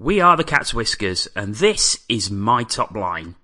We are the Cat's Whiskers, and this is My Top Line.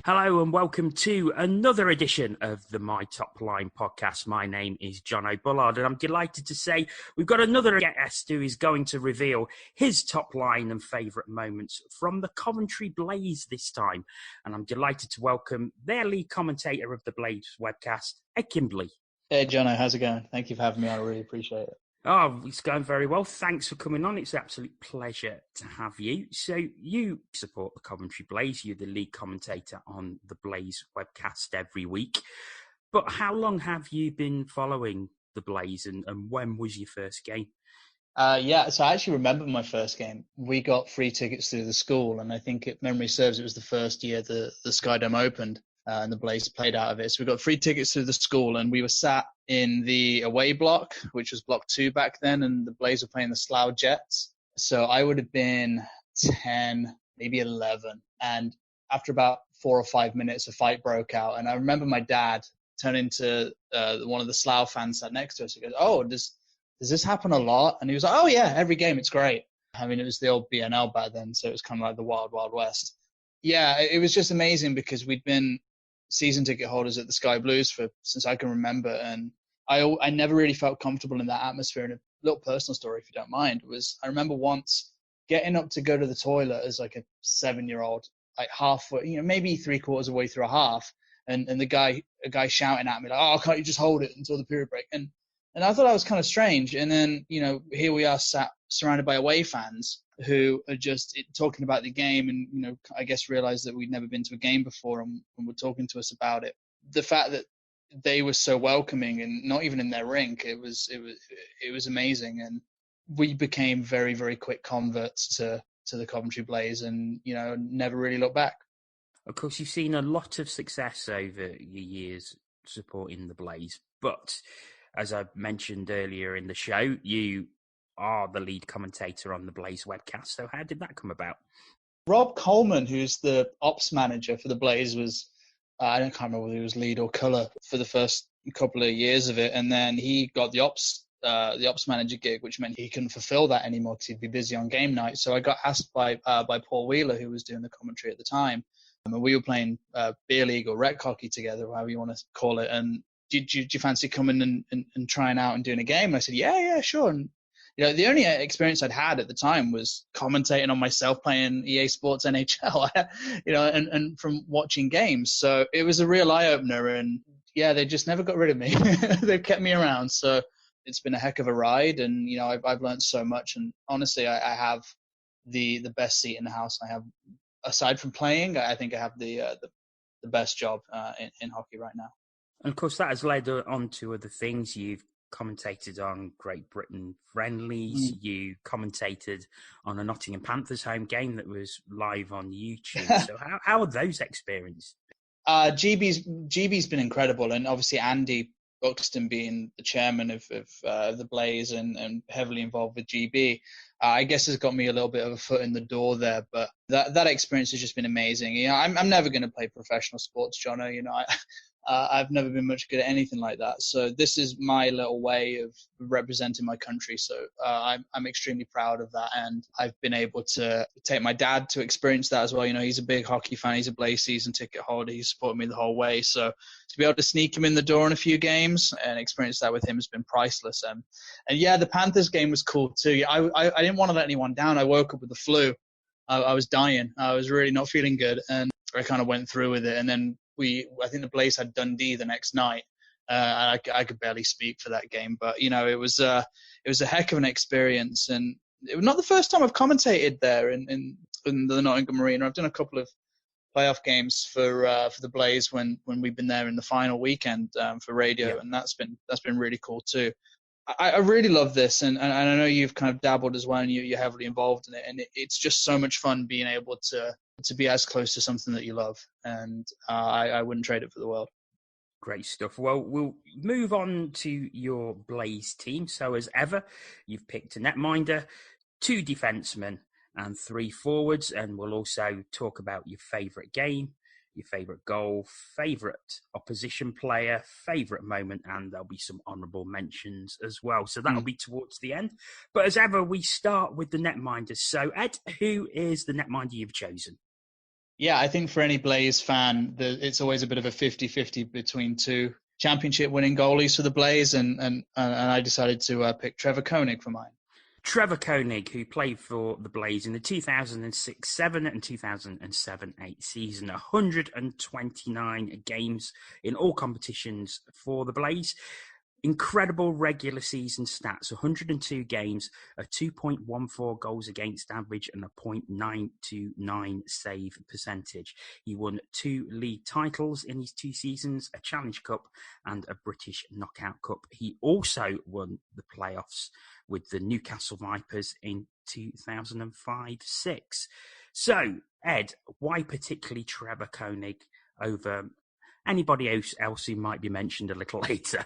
Hello and welcome to another edition of the My Top Line podcast. My name is John O'Bullard and I'm delighted to say we've got another guest who is going to reveal his top line and favourite moments from the Coventry Blaze this time. And I'm delighted to welcome their lead commentator of the Blaze webcast, Kimberley. Hey, Jono, how's it going? Thank you for having me on. I really appreciate it. Oh, it's going very well. Thanks for coming on. It's an absolute pleasure to have you. So you support the Coventry Blaze. You're the lead commentator on the Blaze webcast every week. But how long have you been following the Blaze and when was your first game? So I actually remember my first game. We got free tickets through the school, and I think, if memory serves, it was the first year the Skydome opened. And the Blaze played out of it. So we got free tickets through the school, and we were sat in the away block, which was block 2 back then, and the Blaze were playing the Slough Jets. So I would have been 10, maybe 11. And after about 4 or 5 minutes, a fight broke out. And I remember my dad turning to one of the Slough fans sat next to us. He goes, "Oh, does this happen a lot?" And he was like, "Oh, yeah, every game. It's great." I mean, it was the old BNL back then, so it was kind of like the Wild, Wild West. Yeah, it was just amazing because we'd been season ticket holders at the Sky Blues since I can remember, and I never really felt comfortable in that atmosphere. And a little personal story, if you don't mind, was I remember once getting up to go to the toilet as like a 7-year-old, like halfway, maybe 3/4 of the way through a half, and a guy shouting at me like, "Oh, can't you just hold it until the period break?" And I thought that was kind of strange. And then here we are sat surrounded by away fans who are just talking about the game, and I guess realized that we'd never been to a game before and were talking to us about it. The fact that they were so welcoming and not even in their rink, it was amazing, and we became very, very quick converts to the Coventry Blaze, and never really looked back. Of course, you've seen a lot of success over your years supporting the Blaze, but as I mentioned earlier in the show, you are the lead commentator on the Blaze webcast. So how did that come about? Rob Coleman, who's the ops manager for the Blaze, was I can't remember whether he was lead or colour for the first couple of years of it, and then he got the ops manager gig, which meant he couldn't fulfil that anymore because he'd be busy on game night. So I got asked by Paul Wheeler, who was doing the commentary at the time, and we were playing beer league or rec hockey together, however you want to call it. And do you fancy coming and trying out and doing a game? And I said, yeah, sure. And the only experience I'd had at the time was commentating on myself playing EA Sports NHL, and from watching games. So it was a real eye-opener, and yeah, they just never got rid of me. They've kept me around. So it's been a heck of a ride, and I've learned so much. And honestly, I have the best seat in the house. I have, aside from playing, I think I have the best job in hockey right now. And of course, that has led on to other things. You've commentated on Great Britain friendlies. You commentated on a Nottingham Panthers home game that was live on YouTube. So how are those experiences? GB's been incredible, and obviously Andy Buxton being the chairman of the Blaze and heavily involved with GB, I guess has got me a little bit of a foot in the door there. But that experience has just been amazing. I'm never going to play professional sports, Jono. I've never been much good at anything like that. So this is my little way of representing my country. So I'm extremely proud of that. And I've been able to take my dad to experience that as well. He's a big hockey fan. He's a Blaze season ticket holder. He's supported me the whole way. So to be able to sneak him in the door in a few games and experience that with him has been priceless. And yeah, the Panthers game was cool too. I didn't want to let anyone down. I woke up with the flu. I was dying. I was really not feeling good. And I kind of went through with it. And then I think the Blaze had Dundee the next night. And I could barely speak for that game, but it was a heck of an experience, and it was not the first time I've commentated there in the Nottingham Arena. I've done a couple of playoff games for the Blaze when we've been there in the final weekend for radio, and that's been really cool too. I really love this, and I know you've kind of dabbled as well, and you're heavily involved in it, and it's just so much fun being able to be as close to something that you love, and I wouldn't trade it for the world. Great stuff. Well, we'll move on to your Blaze team. So as ever, you've picked a netminder, 2 defensemen and 3 forwards. And we'll also talk about your favourite game, your favourite goal, favourite opposition player, favourite moment, and there'll be some honourable mentions as well. So that'll be towards the end. But as ever, we start with the netminders. So Ed, who is the netminder you've chosen? Yeah, I think for any Blaze fan, it's always a bit of a 50-50 between 2 championship-winning goalies for the Blaze, and I decided to pick Trevor Koenig for mine. Trevor Koenig, who played for the Blaze in the 2006-07 and 2007-08 season, 129 games in all competitions for the Blaze. Incredible regular season stats, 102 games, a 2.14 goals against average and a .929 save percentage. He won 2 league titles in his 2 seasons, a Challenge Cup and a British Knockout Cup. He also won the playoffs with the Newcastle Vipers in 2005-06. So, Ed, why particularly Trevor Koenig over anybody else who might be mentioned a little later?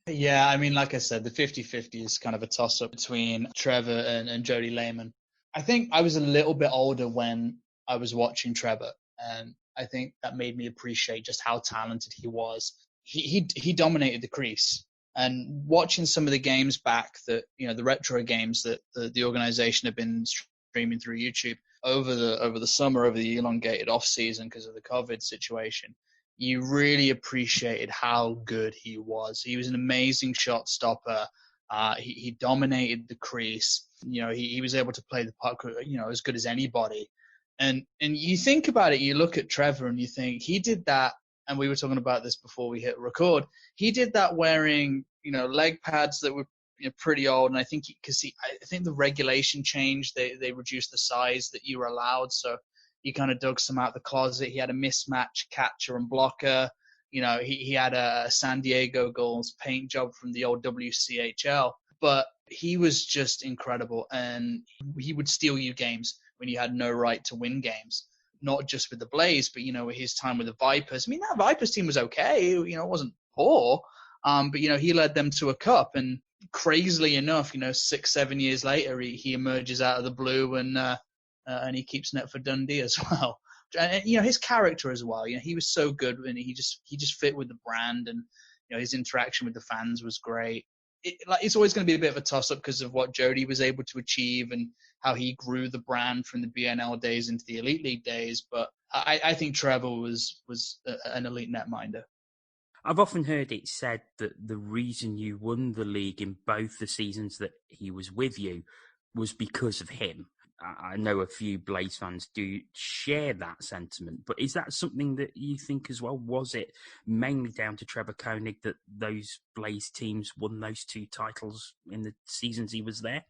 Yeah, I mean, like I said, the 50-50 is kind of a toss-up between Trevor and Jody Lehman. I think I was a little bit older when I was watching Trevor, and I think that made me appreciate just how talented he was. He dominated the crease, and watching some of the games back that, the retro games that the organization had been streaming through YouTube over the summer, over the elongated off season because of the COVID situation, you really appreciated how good he was. He was an amazing shot stopper. He dominated the crease. He was able to play the puck, as good as anybody. And you think about it, you look at Trevor and you think he did that, and we were talking about this before we hit record. He did that wearing, leg pads that were pretty old. And I think I think the regulation changed. They reduced the size that you were allowed. So he kind of dug some out the closet. He had a mismatch catcher and blocker. He had a San Diego Gulls paint job from the old WCHL. But he was just incredible. And he would steal you games when you had no right to win games. Not just with the Blaze, but, his time with the Vipers. I mean, that Vipers team was okay. It wasn't poor. But, he led them to a cup. And crazily enough, 6-7 years later, he emerges out of the blue and he keeps net for Dundee as well. And his character as well. He was so good, and he just fit with the brand, and his interaction with the fans was great. It's always going to be a bit of a toss-up because of what Jody was able to achieve and how he grew the brand from the BNL days into the Elite League days. But I think Trevor was an elite netminder. I've often heard it said that the reason you won the league in both the seasons that he was with you was because of him. I know a few Blaze fans do share that sentiment, but is that something that you think as well? Was it mainly down to Trevor Koenig that those Blaze teams won those 2 titles in the seasons he was there?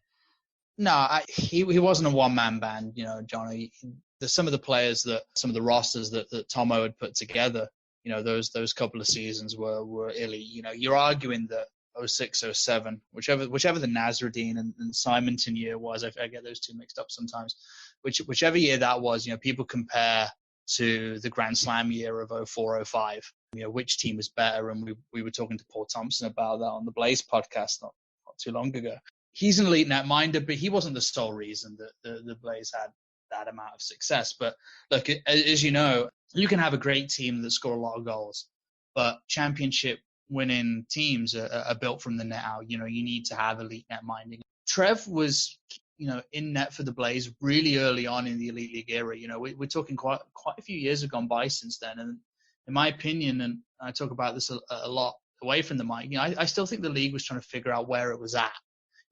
No, he wasn't a one-man band, Johnny. Some of the players some of the rosters that Tomo had put together, those couple of seasons were elite. You're arguing that 06, 07, whichever the Nasruddin and Simonton year was. I get those two mixed up sometimes. Whichever year that was, people compare to the Grand Slam year of 04, 05. Which team was better, and we were talking to Paul Thompson about that on the Blaze podcast not too long ago. He's an elite netminder, but he wasn't the sole reason that the Blaze had that amount of success. But look, as you know, you can have a great team that score a lot of goals, but championship winning teams are built from the net out. You need to have elite net minding. Trev was, in net for the Blaze really early on in the Elite League era. We're talking quite a few years have gone by since then. And in my opinion, and I talk about this a lot away from the mic, I still think the league was trying to figure out where it was at.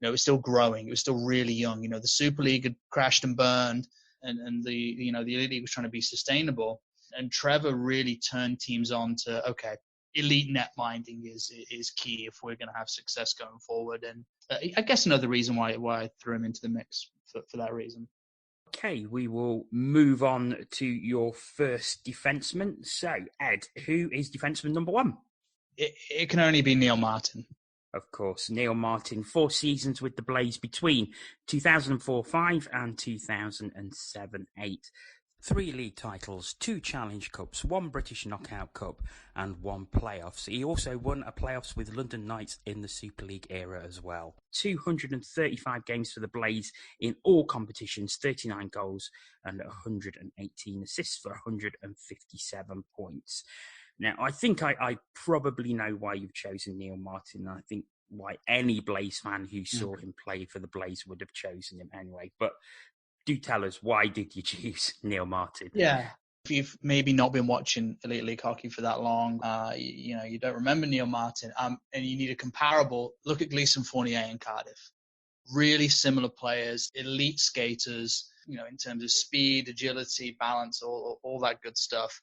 It was still growing. It was still really young. The Super League had crashed and burned, and the Elite League was trying to be sustainable. And Trevor really turned teams on to, okay, elite net minding is key if we're going to have success going forward. And I guess another reason why I threw him into the mix for that reason. Okay, we will move on to your first defenseman. So, Ed, who is defenseman number 1? It can only be Neil Martin. Of course, Neil Martin, 4 seasons with the Blaze between 2004-05 and 2007-08. 3 league titles, 2 Challenge Cups, 1 British Knockout Cup and 1 playoffs. He also won a playoffs with London Knights in the Super League era as well. 235 games for the Blaze in all competitions, 39 goals and 118 assists for 157 points. Now, I think I probably know why you've chosen Neil Martin. I think why any Blaze fan who saw him play for the Blaze would have chosen him anyway. But do tell us, why did you choose Neil Martin? Yeah. If you've maybe not been watching Elite League hockey for that long, you don't remember Neil Martin, and you need a comparable, look at Gleason Fournier in Cardiff. Really similar players, elite skaters, in terms of speed, agility, balance, all that good stuff.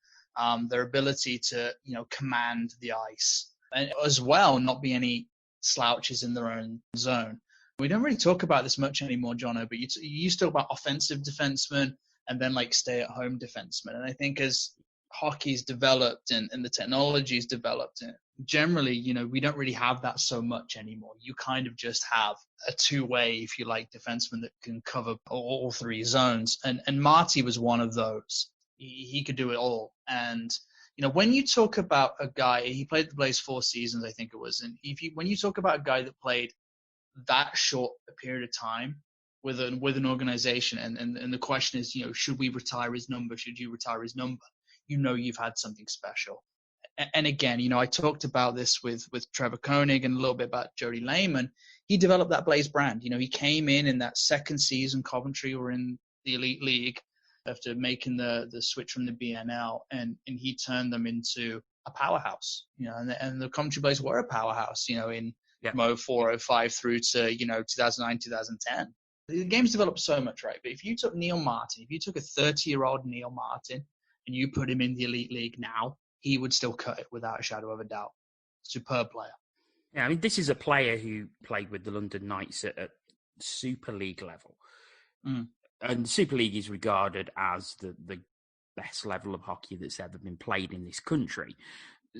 Their ability to, command the ice, and as well, not be any slouches in their own zone. We don't really talk about this much anymore, Jono, but you used to talk about offensive defensemen and then stay-at-home defensemen. And I think as hockey's developed and the technology's developed, generally, we don't really have that so much anymore. You kind of just have a two-way, if you like, defenseman that can cover all 3 zones. And Marty was one of those. He could do it all. And when you talk about a guy, he played the Blaze 4 seasons, I think it was. And when you talk about a guy that played that short a period of time with an organization, and the question is, should we retire his number? Should you retire his number? You've had something special. And again, I talked about this with Trevor Koenig and a little bit about Jody Lehman. He developed that Blaze brand. He came in that second season. Coventry were in the Elite League after making the switch from the BNL, and he turned them into a powerhouse. And the Coventry Blaze were a powerhouse. From 04, 05 through to 2009, 2010. The game's developed so much, right? But if you took Neil Martin, if you took a 30-year-old Neil Martin and you put him in the Elite League now, he would still cut it without a shadow of a doubt. Superb player. Yeah, I mean, this is a player who played with the London Knights at Super League level. And Super League is regarded as the best level of hockey that's ever been played in this country.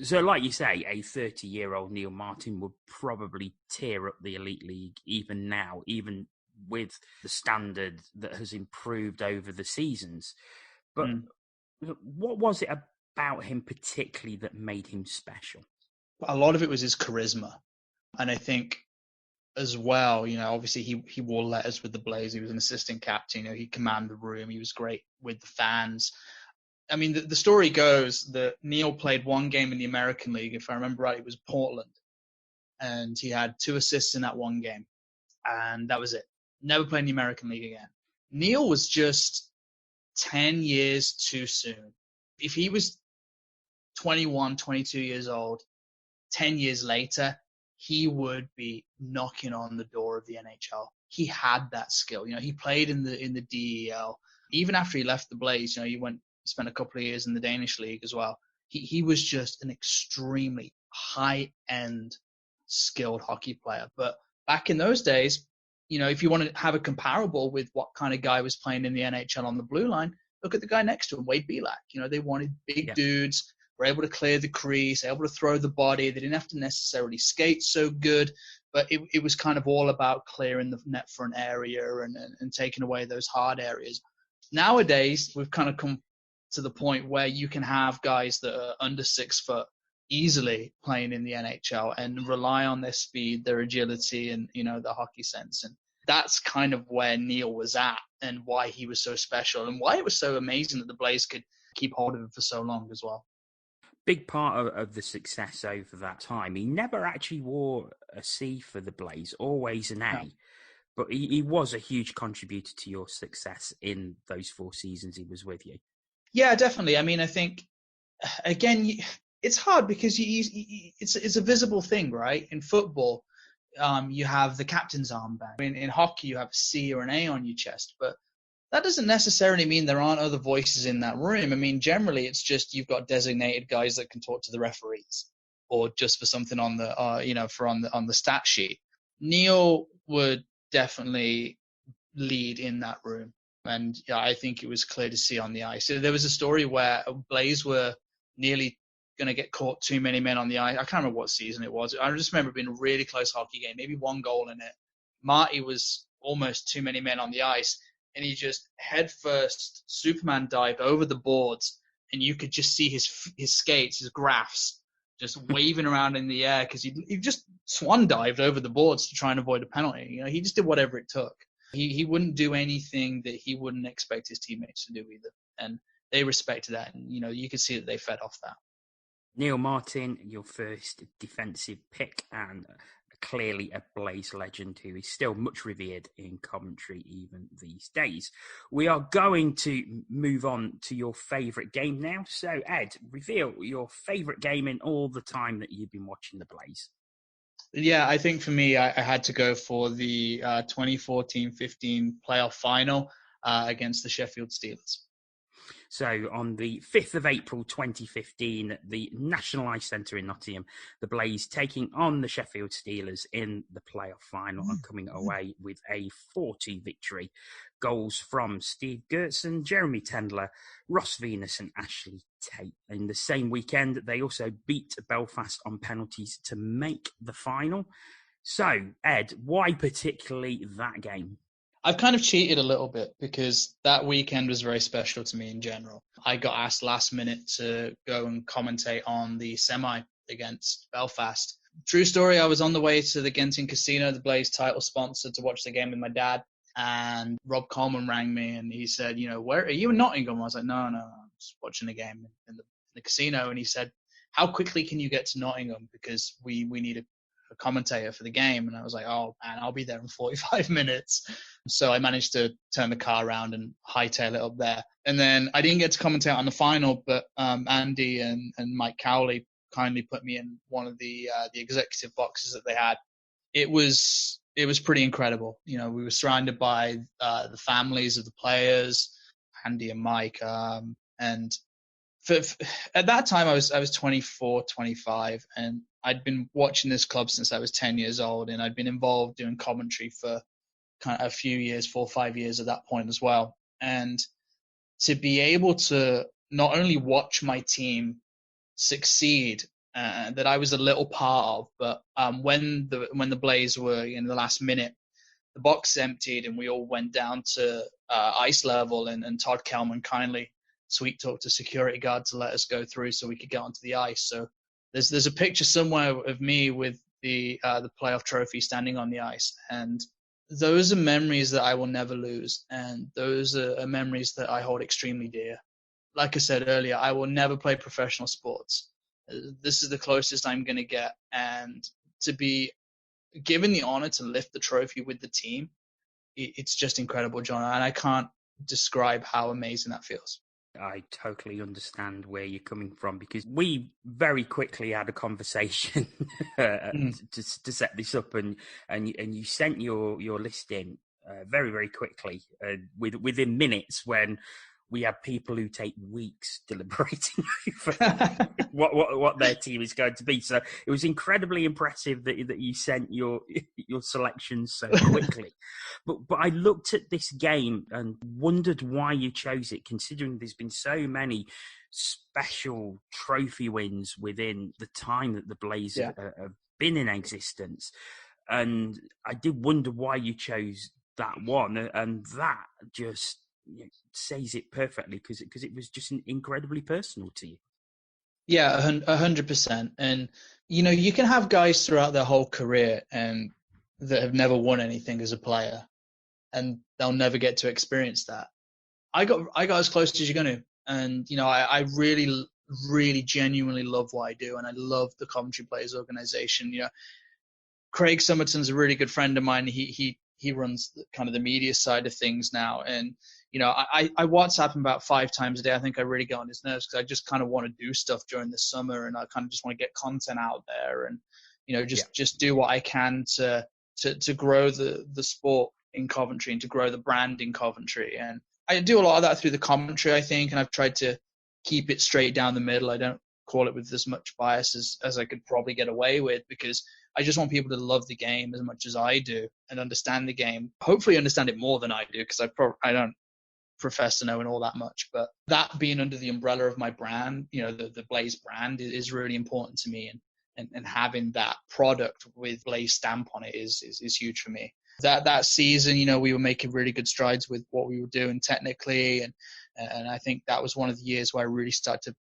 So, like you say, a 30-year-old Neil Martin would probably tear up the Elite League even now, even with the standard that has improved over the seasons. But what was it about him particularly that made him special? A lot of it was his charisma. And I think as well, obviously he wore letters with the Blaze. He was an assistant captain. He commanded the room. He was great with the fans. I mean, the story goes that Neil played 1 game in the American League. If I remember right, it was Portland. And he had 2 assists in that 1 game. And that was it. Never played in the American League again. Neil was just 10 years too soon. If he was 21, 22 years old, 10 years later, he would be knocking on the door of the NHL. He had that skill. He played in the DEL. Even after he left the Blaze, he spent a couple of years in the Danish league as well. He was just an extremely high-end skilled hockey player. But back in those days, if you want to have a comparable with what kind of guy was playing in the NHL on the blue line, look at the guy next to him, Wade Belak. They wanted big dudes, were able to clear the crease, able to throw the body. They didn't have to necessarily skate so good, but it was kind of all about clearing the net front area and taking away those hard areas. Nowadays, we've kind of come to the point where you can have guys that are under 6 foot easily playing in the NHL and rely on their speed, their agility, and the hockey sense. And that's kind of where Neil was at, and why he was so special, and why it was so amazing that the Blaze could keep hold of him for so long as well. Big part of the success over that time. He never actually wore a C for the Blaze, always an A. No. But he was a huge contributor to your success in those 4 seasons he was with you. Yeah, definitely. I mean, I think, again, it's hard because it's a visible thing, right? In football, you have the captain's armband. In hockey, you have a C or an A on your chest. But that doesn't necessarily mean there aren't other voices in that room. I mean, generally, it's just you've got designated guys that can talk to the referees, or just for something on the, on the stat sheet. Neil would definitely lead in that room. And yeah, I think it was clear to see on the ice. So there was a story where Blaze were nearly going to get caught too many men on the ice. I can't remember what season it was. I just remember it being a really close hockey game, maybe 1 goal in it. Marty was almost too many men on the ice. and he just head first Superman dived over the boards, and you could just see his skates, his graphs, just waving around in the air because he just swan dived over the boards to try and avoid a penalty. You know, he just did whatever it took. He wouldn't do anything that he wouldn't expect his teammates to do either, and they respected that. And you know, you could see that they fed off that. Neil Martin, your first defensive pick, and clearly a Blaze legend who is still much revered in Coventry even these days. We are going to move on to your favourite game now. So, Ed, reveal your favourite game in all the time that you've been watching the Blaze. Yeah, I think for me, I had to go for the 2014-15 playoff final against the Sheffield Steelers. So on the 5th of April 2015, the National Ice Centre in Nottingham, the Blaze taking on the Sheffield Steelers in the playoff final and coming away with a 4-2 victory. Goals from Steve Gertson, Jeremy Tendler, Ross Venus and Ashley Tate. In the same weekend, they also beat Belfast on penalties to make the final. So, Ed, why particularly that game? I've kind of cheated a little bit because that weekend was very special to me in general. I got asked last minute to go and commentate on the semi against Belfast. True story, I was on the way to the Genting Casino, the Blaze title sponsor, to watch the game with my dad. And Rob Coleman rang me and he said, you know, where are you in Nottingham? I was like, no, I'm just watching the game in the casino. And he said, how quickly can you get to Nottingham? Because we need a commentator for the game. And I was like, oh man, I'll be there in 45 minutes. So I managed to turn the car around and hightail it up there. And then I didn't get to commentate on the final, but Andy and Mike Cowley kindly put me in one of the executive boxes that they had. It was pretty incredible. You know, we were surrounded by the families of the players, Andy and Mike. And at that time, I was 24, 25, and I'd been watching this club since I was 10 years old, and I'd been involved doing commentary for kind of a few years, 4 or 5 years at that point as well. And to be able to not only watch my team succeed, that I was a little part of, but when the Blaze were in the last minute, the box emptied and we all went down to ice level, and Todd Kelman kindly sweet talked to security guard to let us go through so we could get onto the ice. So there's a picture somewhere of me with the playoff trophy standing on the ice, and those are memories that I will never lose, and those are memories that I hold extremely dear. Like I said earlier, I will never play professional sports. This is the closest I'm going to get, and to be given the honor to lift the trophy with the team, it's just incredible, John, and I can't describe how amazing that feels. I totally understand where you're coming from, because we very quickly had a conversation to set this up, and you sent your list in very, very quickly within minutes, when we have people who take weeks deliberating over what their team is going to be. So it was incredibly impressive that you sent your selections so quickly. But I looked at this game and wondered why you chose it, considering there's been so many special trophy wins within the time that the Blaze have been in existence. And I did wonder why you chose that one, and that just says it perfectly, because it was just incredibly personal to you. Yeah, 100%. And you know, you can have guys throughout their whole career and that have never won anything as a player, and they'll never get to experience that. I got as close as you're going to, and you know, I really, really genuinely love what I do, and I love the Coventry Blaze organization. You know, Craig Summerton's a really good friend of mine. He runs kind of the media side of things now, and you know, I WhatsApp him about 5 times a day. I think I really get on his nerves because I just kind of want to do stuff during the summer, and I kind of just want to get content out there, and you know, just do what I can to grow the sport in Coventry and to grow the brand in Coventry. And I do a lot of that through the commentary, I think, and I've tried to keep it straight down the middle. I don't call it with as much bias as I could probably get away with, because I just want people to love the game as much as I do and understand the game. Hopefully understand it more than I do, because I don't profess to knowing all that much. But that being under the umbrella of my brand, you know, the Blaze brand is really important to me, and having that product with Blaze stamp on it is huge for me. That season, we were making really good strides with what we were doing technically, and I think that was one of the years where I really started to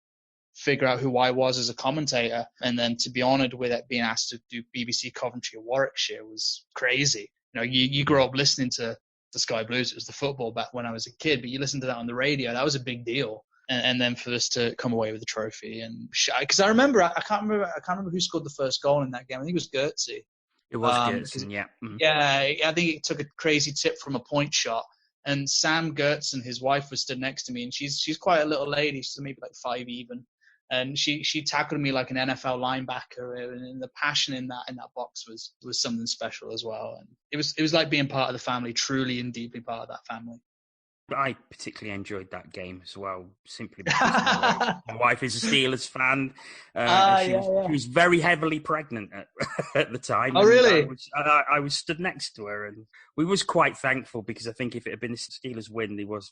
figure out who I was as a commentator. And then to be honoured with it, being asked to do BBC Coventry or Warwickshire was crazy. You grow up listening to the Sky Blues. It was the football back when I was a kid, but you listen to that on the radio. That was a big deal. And then for us to come away with the trophy, and because I remember, I can't remember who scored the first goal in that game. I think it was Gertzy. It was Gertson, yeah. Mm. Yeah, I think it took a crazy tip from a point shot. And Sam Gertson, his wife, was stood next to me, and she's quite a little lady. She's maybe like 5 even. And she tackled me like an NFL linebacker, and the passion in that box was something special as well. And it was like being part of the family, truly and deeply part of that family. I particularly enjoyed that game as well, simply because my wife is a Steelers fan. She was very heavily pregnant at the time. Oh, really? I was stood next to her, and we was quite thankful, because I think if it had been a Steelers win, there was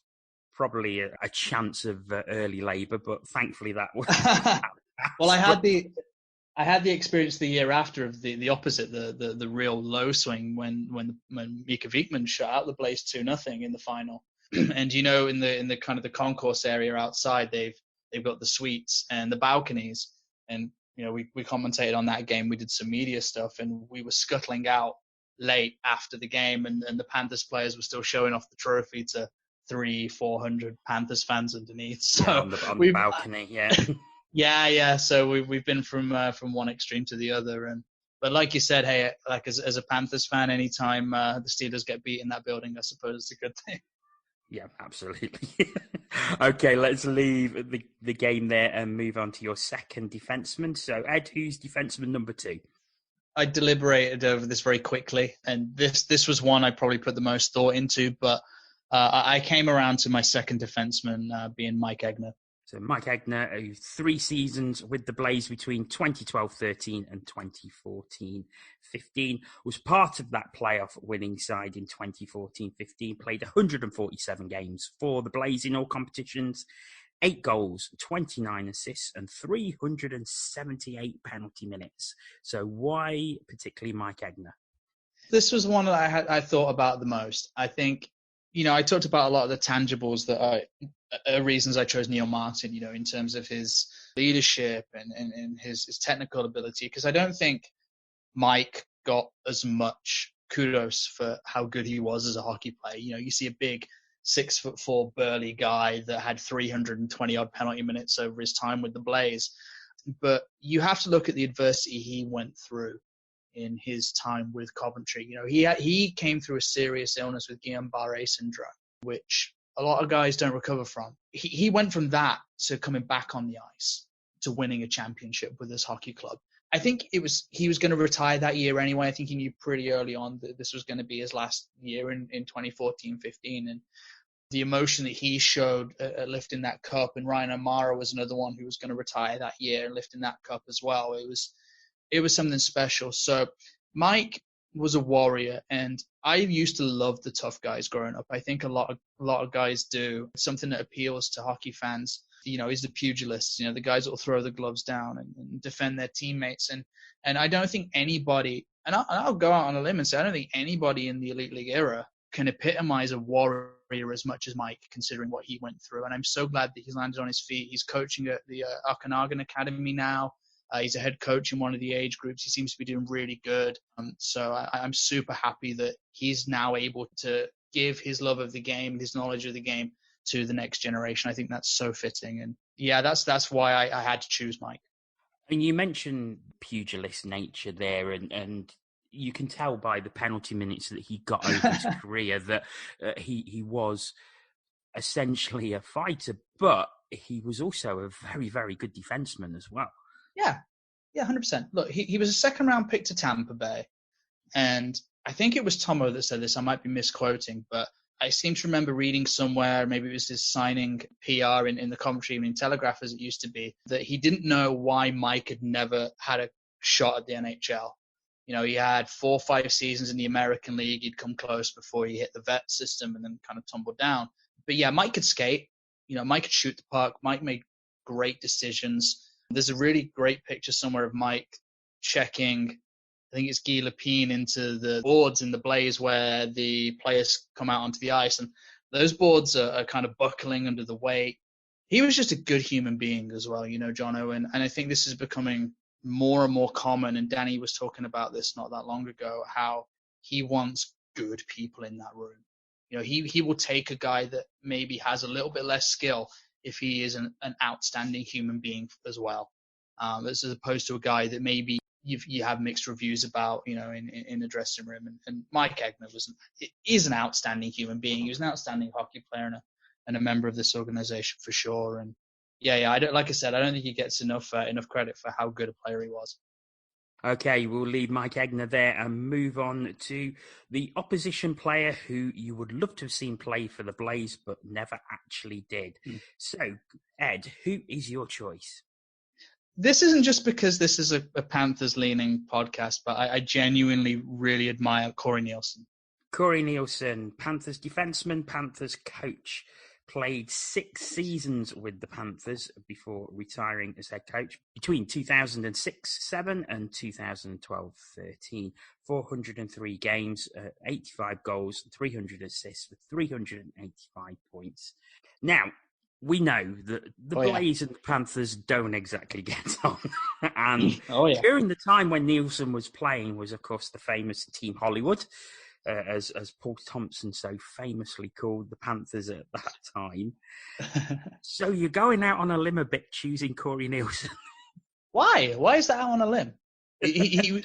probably a chance of early labour, but thankfully that was. Well, I had the experience the year after of the opposite, the real low swing when Mika Wiekman shut out the Blaze 2-0 in the final. And in the kind of the concourse area outside, they've got the suites and the balconies, and we commentated on that game. We did some media stuff, and we were scuttling out late after the game, and the Panthers players were still showing off the trophy to 300-400 Panthers fans underneath. So on the balcony, yeah. Yeah. So we've been from one extreme to the other, but like you said, hey, like as a Panthers fan, anytime the Steelers get beat in that building, I suppose it's a good thing. Yeah, absolutely. Okay, let's leave the game there and move on to your second defenseman. So, Ed, who's defenseman number 2? I deliberated over this very quickly, and this was one I probably put the most thought into, but I came around to my second defenseman being Mike Agner. So Mike Agner, 3 seasons with the Blaze between 2012-13 and 2014-15, was part of that playoff winning side in 2014-15, played 147 games for the Blaze in all competitions, 8 goals, 29 assists, and 378 penalty minutes. So why particularly Mike Agner? This was one that I thought about the most. I think, I talked about a lot of the tangibles that reasons I chose Neil Martin, in terms of his leadership and his technical ability, because I don't think Mike got as much kudos for how good he was as a hockey player. You see a big 6'4" burly guy that had 320 odd penalty minutes over his time with the Blaze, but you have to look at the adversity he went through in his time with Coventry. He came through a serious illness with Guillain-Barré syndrome, which a lot of guys don't recover from. He went from that to coming back on the ice to winning a championship with his hockey club. I think he was going to retire that year anyway. I think he knew pretty early on that this was going to be his last year in 2014-15. And the emotion that he showed at lifting that cup, and Ryan O'Mara was another one who was going to retire that year and lifting that cup as well. It was something special. So Mike was a warrior, and I used to love the tough guys growing up. I think a lot of guys do. Something that appeals to hockey fans, is the pugilists, the guys that will throw the gloves down and defend their teammates. And I don't think anybody, and I'll go out on a limb and say, I don't think anybody in the Elite League era can epitomize a warrior as much as Mike, considering what he went through. And I'm so glad that he's landed on his feet. He's coaching at the Okanagan Academy now. He's a head coach in one of the age groups. He seems to be doing really good. So I'm super happy that he's now able to give his love of the game, his knowledge of the game, to the next generation. I think that's so fitting. And yeah, that's why I had to choose Mike. And you mentioned pugilist nature there, and you can tell by the penalty minutes that he got over his career that he was essentially a fighter, but he was also a very, very good defenseman as well. Yeah, 100%. Look, he was a second-round pick to Tampa Bay, and I think it was Tomo that said this. I might be misquoting, but I seem to remember reading somewhere, maybe it was his signing PR in the Coventry Evening Telegraph, as it used to be, that he didn't know why Mike had never had a shot at the NHL. He had 4 or 5 seasons in the American League. He'd come close before he hit the vet system and then kind of tumbled down. But yeah, Mike could skate. Mike could shoot the puck. Mike made great decisions. There's a really great picture somewhere of Mike checking I think it's Guy Lepine into the boards in the Blaze where the players come out onto the ice, and those boards are kind of buckling under the weight. He was just a good human being as well, Jono, and I think this is becoming more and more common, and Danny was talking about this not that long ago, how he wants good people in that room. He will take a guy that maybe has a little bit less skill if he is an outstanding human being as well, as opposed to a guy that maybe you have mixed reviews about, in the dressing room. And Mike Agner is an outstanding human being. He was an outstanding hockey player and a member of this organization for sure. And yeah, like I said, I don't think he gets enough credit for how good a player he was. Okay, we'll leave Mike Agner there and move on to the opposition player who you would love to have seen play for the Blaze, but never actually did. So, Ed, who is your choice? This isn't just because this is a Panthers-leaning podcast, but I genuinely really admire Corey Nielsen. Corey Nielsen, Panthers defenseman, Panthers coach. Played 6 seasons with the Panthers before retiring as head coach between 2006-07 and 2012-13. 403 games, 85 goals, 300 assists with 385 points. Now, we know that the Blaze and the Panthers don't exactly get on. And during the time when Nielsen was playing was, of course, the famous Team Hollywood. As Paul Thompson so famously called the Panthers at that time. So you're going out on a limb a bit choosing Corey Nielsen. Why? Why is that out on a limb?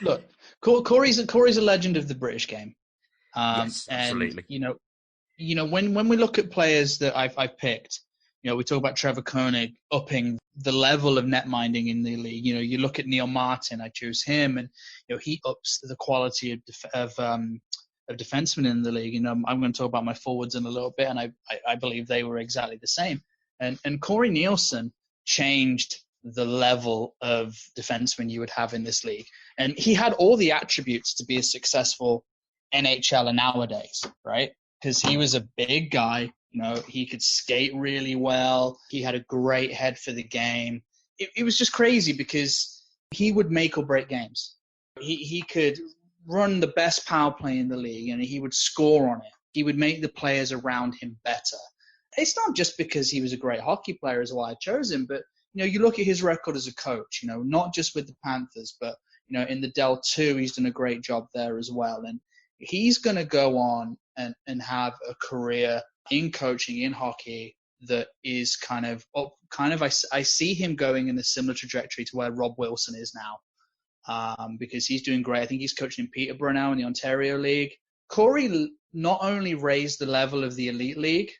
Look, Corey's a legend of the British game. Yes, absolutely. And, when we look at players that I've picked, we talk about Trevor Koenig upping the level of net minding in the league. You look at Neil Martin, I choose him, and he ups the quality of defensemen in the league. I'm going to talk about my forwards in a little bit, and I believe they were exactly the same. And Corey Nielsen changed the level of defenseman you would have in this league. And he had all the attributes to be a successful NHLer nowadays, right? Because he was a big guy. He could skate really well. He had a great head for the game. It was just crazy because he would make or break games. He could run the best power play in the league, and he would score on it. He would make the players around him better. It's not just because he was a great hockey player is why I chose him, but you look at his record as a coach, not just with the Panthers, but in the Del 2, he's done a great job there as well. And he's going to go on and have a career in coaching, in hockey, that is I see him going in a similar trajectory to where Rob Wilson is now. Because he's doing great. I think he's coaching in Peterborough now in the Ontario League. Corey not only raised the level of the Elite League,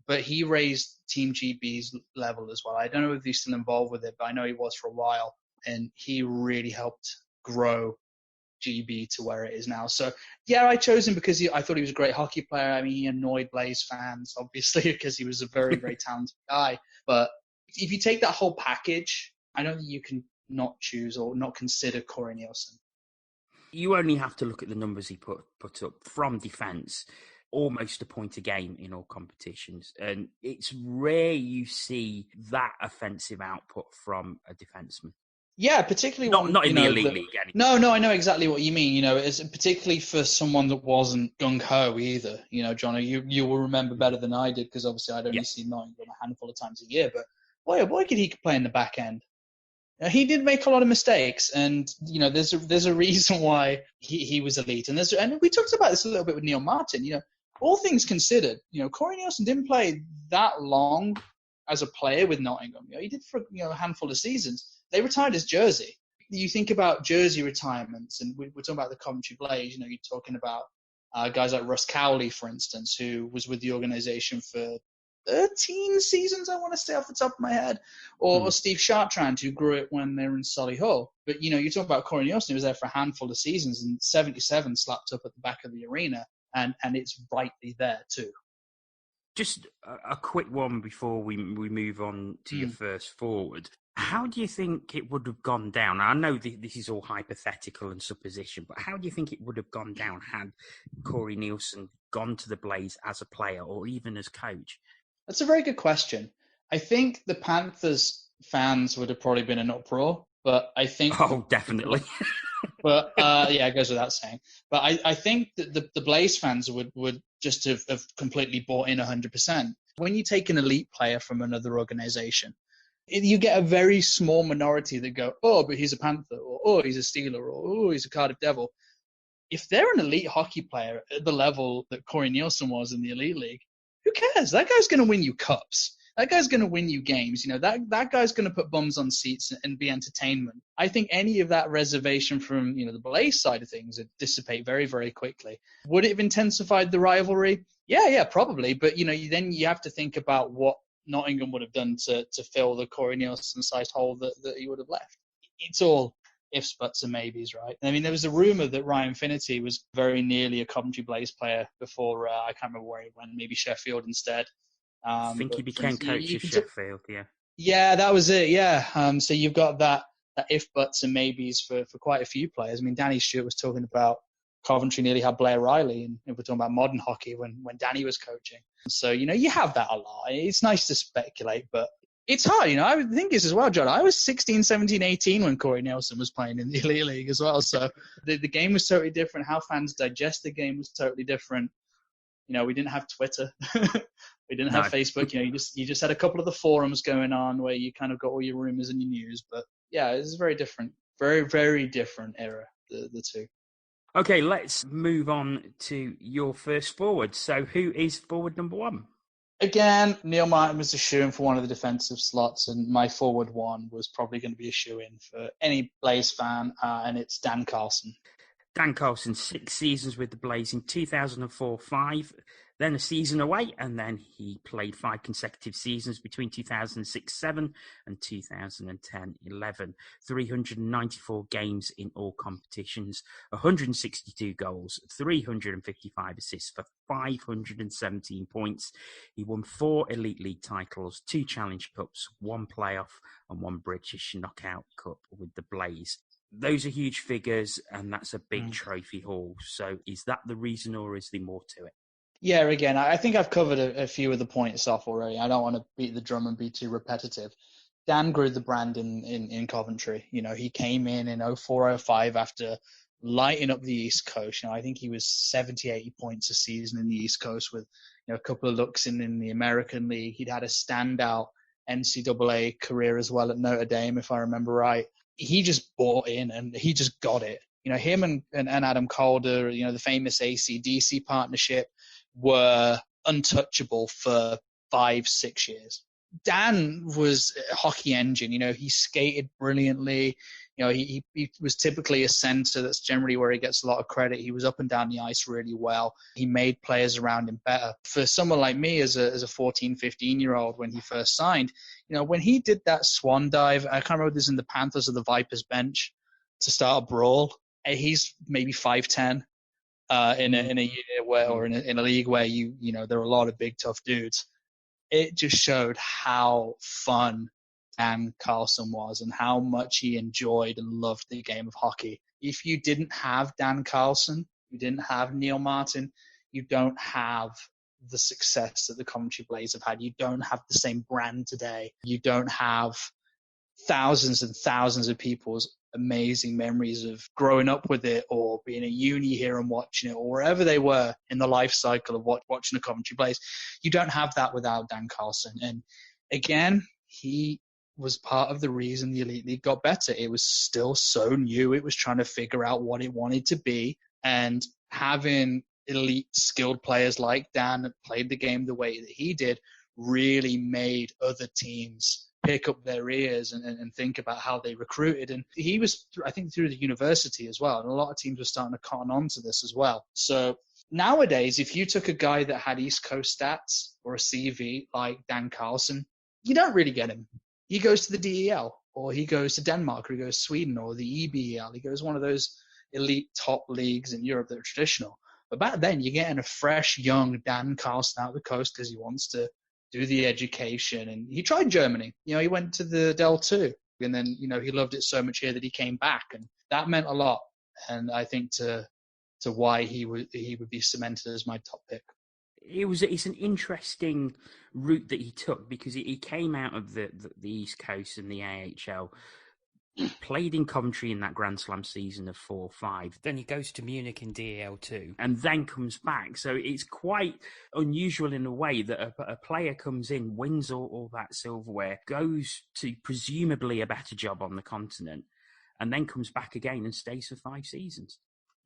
but he raised Team GB's level as well. I don't know if he's still involved with it, but I know he was for a while. And he really helped grow GB to where it is now. So, yeah, I chose him because I thought he was a great hockey player. I mean, he annoyed Blaze fans, obviously, because he was a very, very talented guy. But if you take that whole package, I don't think you can not choose or not consider Corey Nielsen. You only have to look at the numbers he put up from defence, almost a point a game in all competitions. And it's rare you see that offensive output from a defenseman. Yeah, particularly not in the elite league. Anyway. No, I know exactly what you mean. It's particularly for someone that wasn't gung ho either. John, you will remember better than I did because obviously I'd only seen Nottingham a handful of times a year. But boy, could he play in the back end. He did make a lot of mistakes, and there's a reason why he was elite. And we talked about this a little bit with Neil Martin. All things considered, Corey Nielsen didn't play that long as a player with Nottingham. He did for a handful of seasons. They retired his jersey. You think about jersey retirements, and we're talking about the Coventry Blaze. You're talking about guys like Russ Cowley, for instance, who was with the organization for 13 seasons, I want to say off the top of my head, or Steve Chartrand, who grew it when they were in Solihull. But, you talk about Corey Nielsen, who was there for a handful of seasons, and 77 slapped up at the back of the arena, and it's rightly there too. Just a quick one before we move on to your first forward. How do you think it would have gone down? I know this is all hypothetical and supposition, but how do you think it would have gone down had Corey Nielsen gone to the Blaze as a player or even as coach? That's a very good question. I think the Panthers fans would have probably been in uproar, But I think Oh, definitely. But yeah, it goes without saying. But I think that the Blaze fans would just have completely bought in 100%. When you take an elite player from another organization, you get a very small minority that go, oh, but he's a Panther, or oh, he's a Steeler, or oh, he's a Cardiff Devil. If they're an elite hockey player at the level that Corey Nielsen was in the Elite League, who cares? That guy's going to win you cups. That guy's going to win you games. That guy's going to put bums on seats and be entertainment. I think any of that reservation from, the Blaze side of things would dissipate very, very quickly. Would it have intensified the rivalry? Yeah, probably. But, then you have to think about what Nottingham would have done to fill the Corey Nielsen-sized hole that he would have left. It's all ifs, buts, and maybes, right? I mean, there was a rumor that Ryan Finnerty was very nearly a Coventry Blaze player before, I can't remember where he went, maybe Sheffield instead. I think he became coach of Sheffield, yeah. Yeah, that was it, yeah. So you've got that if, buts, and maybes for quite a few players. I mean, Danny Stewart was talking about Coventry nearly had Blair Riley, and we're talking about modern hockey when Danny was coaching. So, you have that a lot. It's nice to speculate, but it's hard, I would think this as well, John. I was 16, 17, 18 when Corey Nielsen was playing in the Elite League as well. So the game was totally different. How fans digest the game was totally different. We didn't have Twitter. We didn't have Facebook. You just had a couple of the forums going on where you kind of got all your rumors and your news. But yeah, it's very different. Very, very different era, the two. Okay, let's move on to your first forward. So who is forward number one? Again, Neil Martin was a shoo-in for one of the defensive slots, and my forward one was probably going to be a shoo-in for any Blaze fan, and it's Dan Carlson. Dan Carlson, 6 seasons with the Blaze in 2004-05, then a season away, and then he played 5 consecutive seasons between 2006-07 and 2010-11. 394 games in all competitions, 162 goals, 355 assists for 517 points. He won 4 Elite League titles, 2 Challenge Cups, 1 playoff, and 1 British Knockout Cup with the Blaze. Those are huge figures, and that's a big trophy haul. So is that the reason, or is there more to it? Yeah, again, I think I've covered a few of the points off already. I don't want to beat the drum and be too repetitive. Dan grew the brand in Coventry. He came in 04-05 after lighting up the East Coast. I think he was 70, 80 points a season in the East Coast with a couple of looks in the American League. He'd had a standout NCAA career as well at Notre Dame, if I remember right. He just bought in and he just got it. Him and Adam Calder, the famous AC/DC partnership, were untouchable for 5-6 years. Dan was a hockey engine. He skated brilliantly. He was typically a center. That's generally where he gets a lot of credit. He was up and down the ice really well. He made players around him better. For someone like me as a 14, 15-year-old when he first signed, when he did that swan dive, I can't remember if this was in the Panthers or the Vipers bench to start a brawl. He's maybe 5'10". In a year where, or in a league where there are a lot of big tough dudes. It just showed how fun Dan Carlson was and how much he enjoyed and loved the game of hockey. If you didn't have Dan Carlson, you didn't have Neil Martin, you don't have the success that the Coventry Blaze have had. You don't have the same brand today. You don't have thousands and thousands of people's amazing memories of growing up with it or being a uni here and watching it or wherever they were in the life cycle of watching a Coventry Blaze. You don't have that without Dan Carlson. And again, he was part of the reason the Elite League got better. It was still so new. It was trying to figure out what it wanted to be, and having elite skilled players like Dan that played the game the way that he did really made other teams pick up their ears and think about how they recruited. And he was, I think, through the university as well. And a lot of teams were starting to cotton on to this as well. So nowadays, if you took a guy that had East Coast stats or a CV like Dan Carlson, you don't really get him. He goes to the DEL, or he goes to Denmark, or he goes to Sweden, or the EBEL. He goes one of those elite top leagues in Europe that are traditional. But back then, you're getting a fresh, young Dan Carlson out of the coast because he wants to do the education. And he tried Germany. He went to the Del 2. And then, he loved it so much here that he came back. And that meant a lot. And I think to why he would be cemented as my top pick. It's an interesting route that he took because he came out of the East Coast and the AHL played in Coventry in that Grand Slam season of 4-5. Then he goes to Munich in DEL2 and then comes back. So it's quite unusual in a way that a player comes in, wins all that silverware, goes to presumably a better job on the continent, and then comes back again and stays for 5 seasons.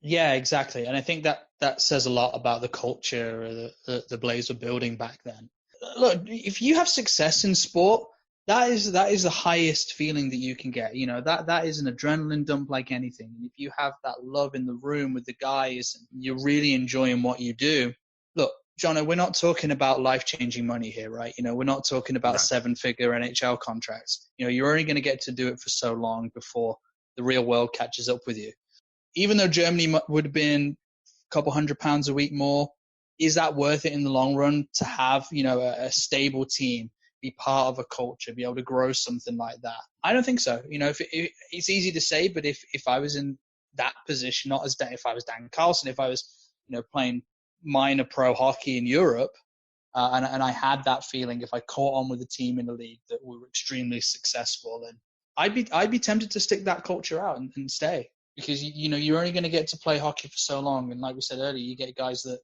Yeah, exactly. And I think that says a lot about the culture the Blaze were building back then. Look, if you have success in sport, that is the highest feeling that you can get. That is an adrenaline dump like anything. And if you have that love in the room with the guys and you're really enjoying what you do, look, Jono, we're not talking about life-changing money here, right? We're not talking about 7-figure NHL contracts. You're only going to get to do it for so long before the real world catches up with you. Even though Germany would have been a couple £100 a week more, is that worth it in the long run to have, a stable team, be part of a culture, be able to grow something like that? I don't think so. It's easy to say, but if I was in that position, not as if I was Dan Carlson, if I was, playing minor pro hockey in Europe, and I had that feeling, if I caught on with a team in the league that were extremely successful, and I'd be tempted to stick that culture out and stay. Because, you're only going to get to play hockey for so long. And like we said earlier, you get guys that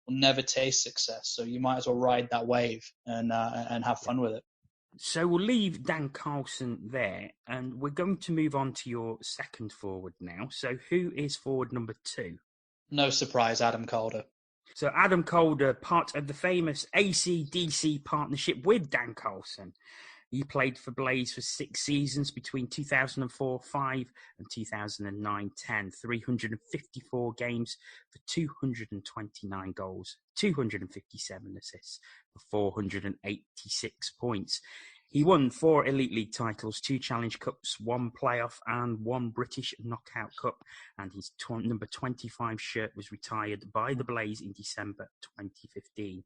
will never taste success. So you might as well ride that wave and have fun with it. So we'll leave Dan Carlson there. And we're going to move on to your second forward now. So who is forward number 2? No surprise, Adam Calder. So Adam Calder, part of the famous AC/DC partnership with Dan Carlson. He played for Blaze for 6 seasons between 2004-05 and 2009-10, 354 games for 229 goals, 257 assists for 486 points. He won 4 Elite League titles, 2 Challenge Cups, 1 playoff and 1 British Knockout Cup, and his number 25 shirt was retired by the Blaze in December 2015.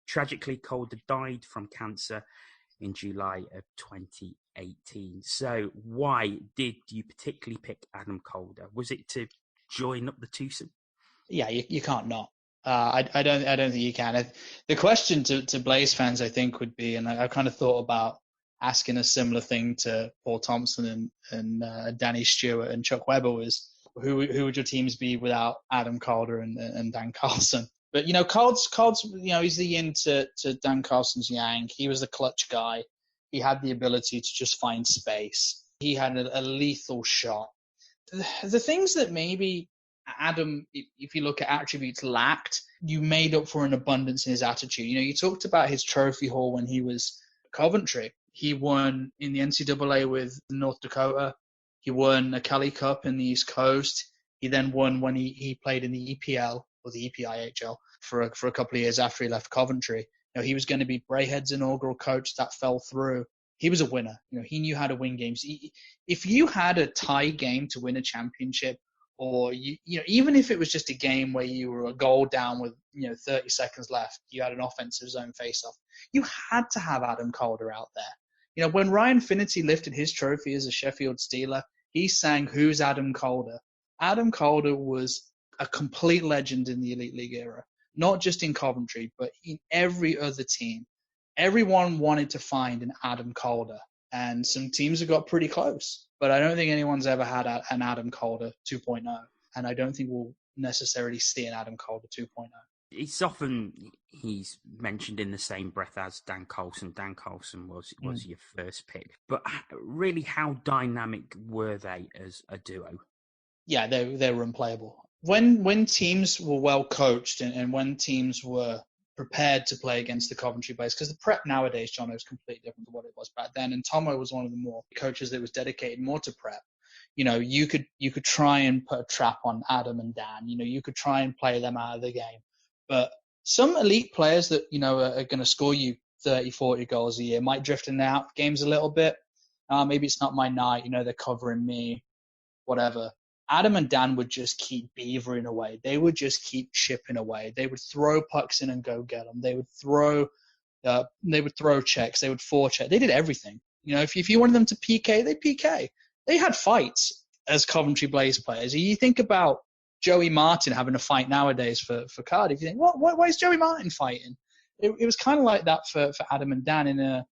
Tragically, Calder died from cancer in July of 2018. So why did you particularly pick Adam Calder? Was it to join up the twosome? Yeah, you can't not. I don't think you can. The question to Blaze fans, I think, would be, and I kind of thought about asking a similar thing to Paul Thompson and Danny Stewart and Chuck Weber, was who would your teams be without Adam Calder and Dan Carlson? But, Cald's, he's the yin to Dan Carlson's yang. He was the clutch guy. He had the ability to just find space. He had a lethal shot. The things that maybe Adam, if you look at attributes, lacked, you made up for an abundance in his attitude. You talked about his trophy haul when he was at Coventry. He won in the NCAA with North Dakota. He won a Kelly Cup in the East Coast. He then won when he played in the EPL, or the EPIHL, for a couple of years after he left Coventry. He was going to be Braehead's inaugural coach. That fell through. He was a winner. He knew how to win games. If you had a tie game to win a championship, or even if it was just a game where you were a goal down with 30 seconds left, you had an offensive zone face-off, you had to have Adam Calder out there. When Ryan Finnerty lifted his trophy as a Sheffield Steeler, he sang, "Who's Adam Calder?" Adam Calder was a complete legend in the Elite League era, not just in Coventry, but in every other team. Everyone wanted to find an Adam Calder, and some teams have got pretty close. But I don't think anyone's ever had an Adam Calder 2.0, and I don't think we'll necessarily see an Adam Calder 2.0. It's often he's mentioned in the same breath as Dan Carlson. Dan Carlson was your first pick. But really, how dynamic were they as a duo? Yeah, they were unplayable. When teams were well coached and when teams were prepared to play against the Coventry Blaze, because the prep nowadays, John, is completely different to what it was back then. And Tomo was one of the more coaches that was dedicated more to prep. You could try and put a trap on Adam and Dan. You could try and play them out of the game. But some elite players that, are going to score you 30, 40 goals a year might drift in and out of games a little bit. Maybe it's not my night. They're covering me, whatever. Adam and Dan would just keep beavering away. They would just keep chipping away. They would throw pucks in and go get them. They would throw checks. They would forecheck. They did everything. If you wanted them to PK, they PK. They had fights as Coventry Blaze players. You think about Joey Martin having a fight nowadays for Cardiff. You think, why is Joey Martin fighting? It was kind of like that for Adam and Dan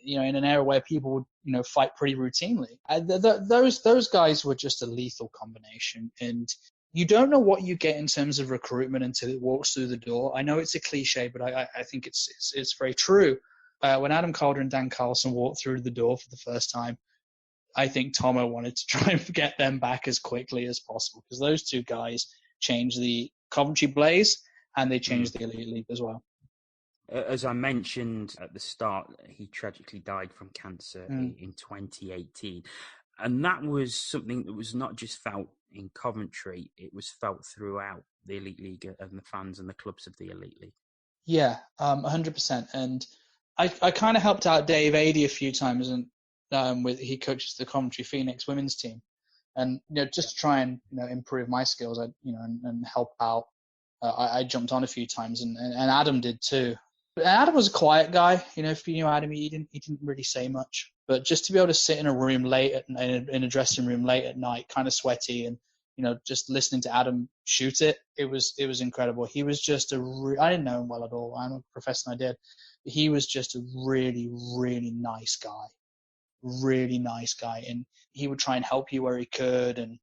in an era where people would, fight pretty routinely. Those guys were just a lethal combination, and you don't know what you get in terms of recruitment until it walks through the door. I know it's a cliche, but I think it's very true. When Adam Calder and Dan Carlson walked through the door for the first time, I think Tomo wanted to try and get them back as quickly as possible, because those two guys changed the Coventry Blaze and they changed the Elite League as well. As I mentioned at the start, he tragically died from cancer in 2018. And that was something that was not just felt in Coventry, it was felt throughout the Elite League and the fans and the clubs of the Elite League. Yeah, 100%. And I kind of helped out Dave Adey a few times, and he coaches the Coventry Phoenix women's team, and just to try and improve my skills, and help out. I jumped on a few times, and Adam did too. But Adam was a quiet guy. If you knew Adam, he didn't really say much. But just to be able to sit in a room in a dressing room late at night, kind of sweaty, and just listening to Adam shoot it was incredible. He was just I didn't know him well at all. I'm a professor, and I did. But he was just a really, really nice guy. Really nice guy, and he would try and help you where he could. And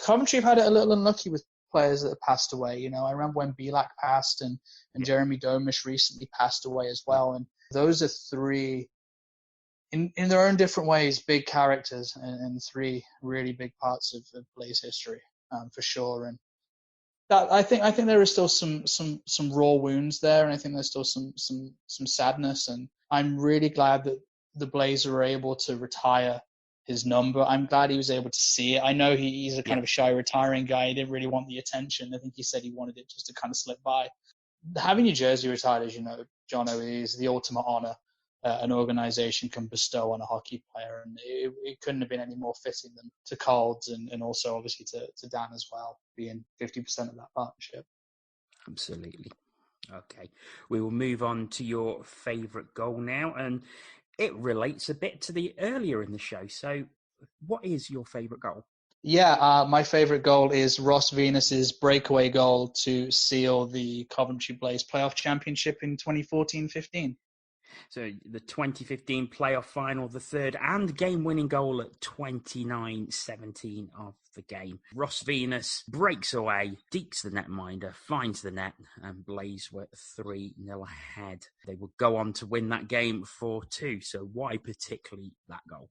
Coventry have had it a little unlucky with players that have passed away. I remember when Bilak passed, and Jeremy Domish recently passed away as well. And those are three, in their own different ways, big characters, and three really big parts of Blaze history, for sure. And that I think there is still some raw wounds there, and I think there's still some sadness. And I'm really glad that the Blaze were able to retire his number. I'm glad he was able to see it. I know he's a kind of a shy, retiring guy. He didn't really want the attention. I think he said he wanted it just to kind of slip by. Having your jersey retired, as you know, Jono, is the ultimate honour an organisation can bestow on a hockey player, and it couldn't have been any more fitting than to Carl's and also obviously to Dan as well, being 50% of that partnership. Absolutely. Okay, we will move on to your favourite goal now, and it relates a bit to the earlier in the show. So what is your favourite goal? Yeah, my favourite goal is Ross Venus's breakaway goal to seal the Coventry Blaze playoff championship in 2014-15. So the 2015 playoff final, the third and game-winning goal at 29:17 of the game. Ross Venus breaks away, deeks the netminder, finds the net, and Blaze were 3-0 ahead. They would go on to win that game 4-2. So why particularly that goal?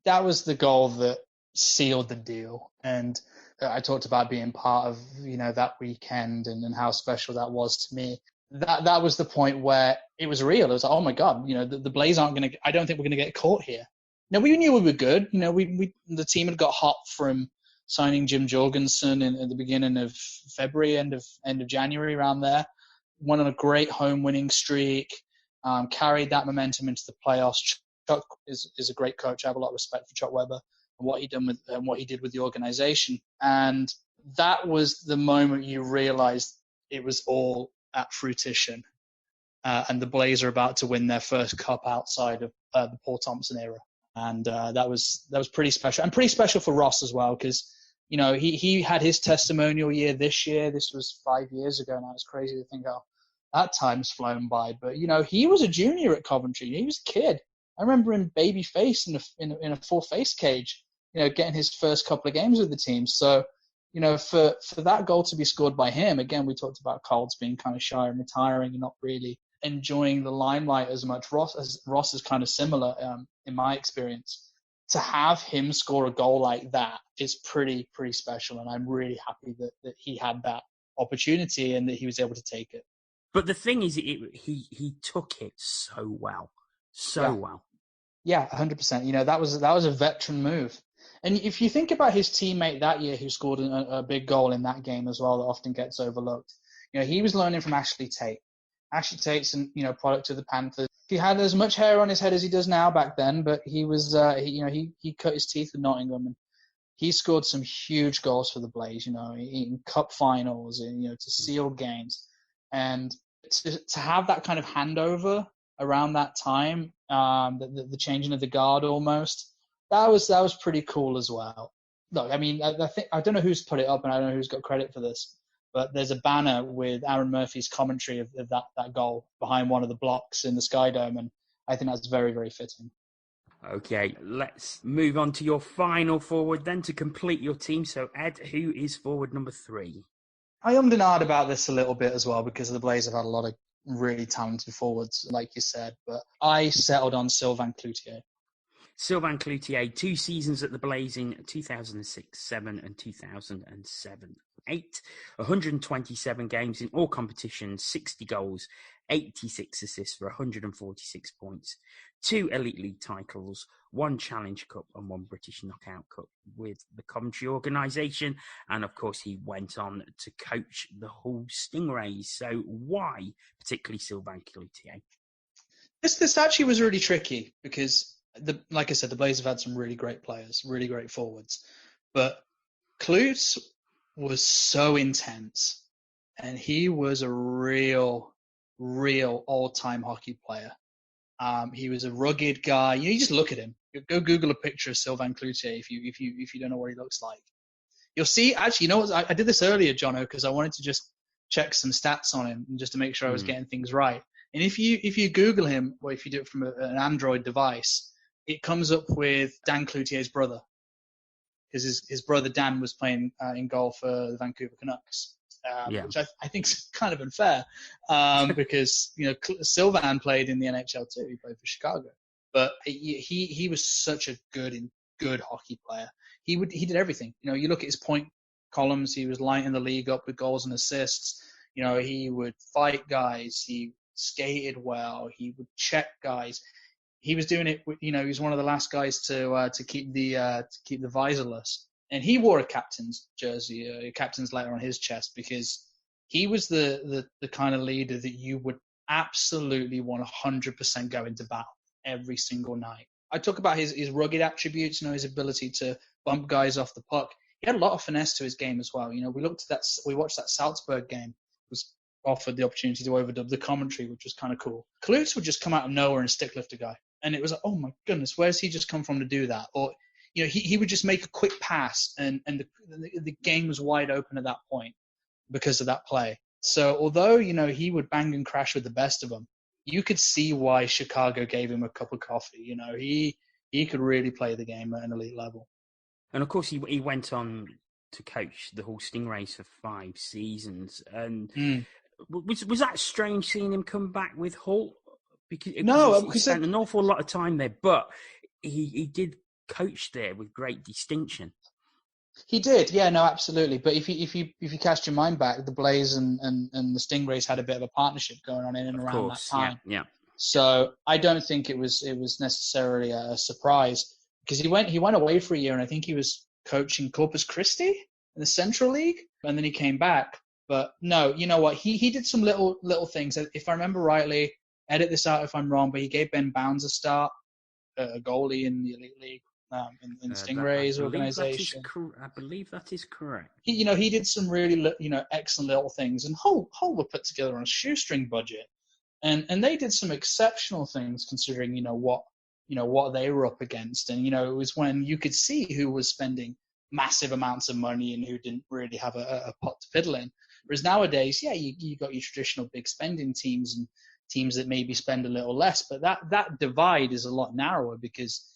That was the goal that sealed the deal. And I talked about being part of, that weekend and how special that was to me. That was the point where it was real. It was like, oh my God, the Blaze aren't going to, I don't think we're going to get caught here. Now, we knew we were good. The team had got hot from signing Jim Jorgensen at the beginning of February, end of January, around there. Went on a great home winning streak, carried that momentum into the playoffs. Chuck is a great coach. I have a lot of respect for Chuck Weber and what he did with the organization. And that was the moment you realized it was all at fruition. And the Blaze are about to win their first cup outside of the Paul Thompson era. And that was pretty special. And pretty special for Ross as well, because, he had his testimonial year this year. This was 5 years ago now. It's crazy to think how that time's flown by. But, he was a junior at Coventry. He was a kid. I remember him baby face in a full face cage, getting his first couple of games with the team. So, for that goal to be scored by him, again, we talked about Carl's being kind of shy and retiring and not really enjoying the limelight as much. Ross is kind of similar in my experience. To have him score a goal like that is pretty special, and I'm really happy that he had that opportunity and that he was able to take it. But the thing is, he took it so well. Well. Yeah, 100%. That was a veteran move. And if you think about his teammate that year who scored a big goal in that game as well that often gets overlooked, he was learning from Ashley Tate. Ashley Tate's product of the Panthers. He had as much hair on his head as he does now back then, but he was he cut his teeth with Nottingham, and he scored some huge goals for the Blaze, in cup finals and to seal games. And to have that kind of handover around that time, the changing of the guard almost, that was pretty cool as well. Look, I mean, I don't know who's put it up, and I don't know who's got credit for this, but there's a banner with Aaron Murphy's commentary of that goal behind one of the blocks in the Skydome, and I think that's very, very fitting. Okay, let's move on to your final forward then to complete your team. So, Ed, who is forward number 3? I ummed and ahed about this a little bit as well because the Blaze have had a lot of really talented forwards, like you said, but I settled on Sylvain Cloutier. Sylvain Cloutier, 2 seasons at the Blaze in 2006-7 and 2007-8. 127 games in all competitions, 60 goals, 86 assists for 146 points, 2 Elite League titles, 1 Challenge Cup and 1 British Knockout Cup with the Coventry organisation. And of course, he went on to coach the Hull Stingrays. So why particularly Sylvain Cloutier? This actually was really tricky because, like I said, the Blaze have had some really great players, really great forwards. But Klutz was so intense, and he was a real all-time hockey player. He was a rugged guy. You just look at him. Go Google a picture of Sylvain Cloutier if you don't know what he looks like. You'll see. Actually, you know what? I did this earlier, Jono, because I wanted to just check some stats on him and just to make sure I was getting things right. And if you Google him, or if you do it from an Android device, it comes up with Dan Cloutier's brother, because his brother Dan was playing in goal for the Vancouver Canucks, which I think is kind of unfair, because Sylvain played in the NHL too. He played for Chicago, but he was such a good hockey player. He did everything. You look at his point columns. He was lighting the league up with goals and assists. He would fight guys. He skated well. He would check guys. He was doing it. He was one of the last guys to keep the visorless, and he wore a captain's jersey, a captain's letter on his chest, because he was the kind of leader that you would absolutely 100% go into battle every single night. I talk about his rugged attributes, his ability to bump guys off the puck. He had a lot of finesse to his game as well. We watched that Salzburg game. Was offered the opportunity to overdub the commentary, which was kind of cool. Klutz would just come out of nowhere and stick lift a guy. And it was like, oh my goodness, where's he just come from to do that? Or, he would just make a quick pass and the game was wide open at that point because of that play. So although, he would bang and crash with the best of them, you could see why Chicago gave him a cup of coffee. He could really play the game at an elite level. And of course, he went on to coach the Hull Stingrays for 5 seasons. And was that strange seeing him come back with Hull? Because he spent an awful lot of time there, but he did coach there with great distinction. He did, yeah, no, absolutely. But if you cast your mind back, the Blaze and the Stingrays had a bit of a partnership going on in and around that time. Yeah. So I don't think it was necessarily a surprise, because he went away for a year, and I think he was coaching Corpus Christi in the Central League, and then he came back. But no, you know what? He did some little things. If I remember rightly, edit this out if I'm wrong, but he gave Ben Bounds a start, a goalie in the Elite League, in Stingrays organization. I believe that is correct. He did some really excellent little things, and Hull were put together on a shoestring budget, and they did some exceptional things considering what they were up against, and it was when you could see who was spending massive amounts of money and who didn't really have a pot to fiddle in. Whereas nowadays, you got your traditional big spending teams and teams that maybe spend a little less, but that divide is a lot narrower because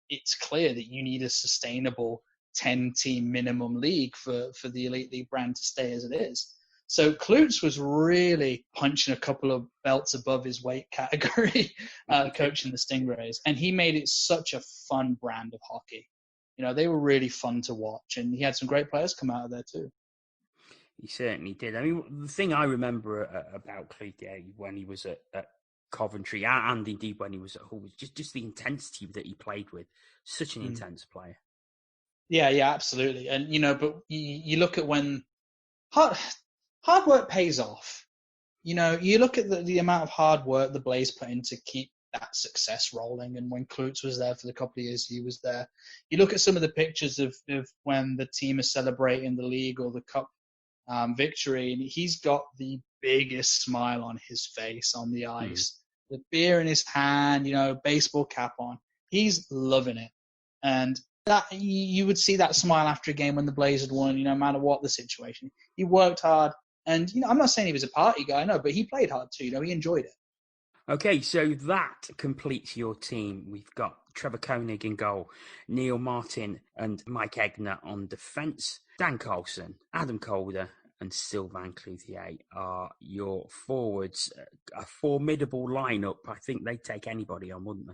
it's clear that you need a sustainable 10-team minimum league for the Elite League brand to stay as it is. So Klutz was really punching a couple of belts above his weight category, coaching the Stingrays, and he made it such a fun brand of hockey. They were really fun to watch, and he had some great players come out of there too. He certainly did. I mean, the thing I remember about Cloutier when he was at Coventry, and indeed when he was at Hull, was just the intensity that he played with. Such an intense player. Yeah, absolutely. And but you look at when hard work pays off. You look at the amount of hard work the Blaze put in to keep that success rolling, and when Klutz was there for the couple of years he was there. You look at some of the pictures of when the team is celebrating the league or the cup victory, and he's got the biggest smile on his face on the ice, the beer in his hand, baseball cap on. He's loving it, and that you would see that smile after a game when the Blaze had won. No matter what the situation, he worked hard, and I'm not saying he was a party guy, no, but he played hard too. He enjoyed it. Okay, so that completes your team. We've got Trevor Koenig in goal, Neil Martin and Mike Agner on defence, Dan Carlson, Adam Calder, and Sylvain Cloutier are your forwards. A formidable lineup. I think they'd take anybody on, wouldn't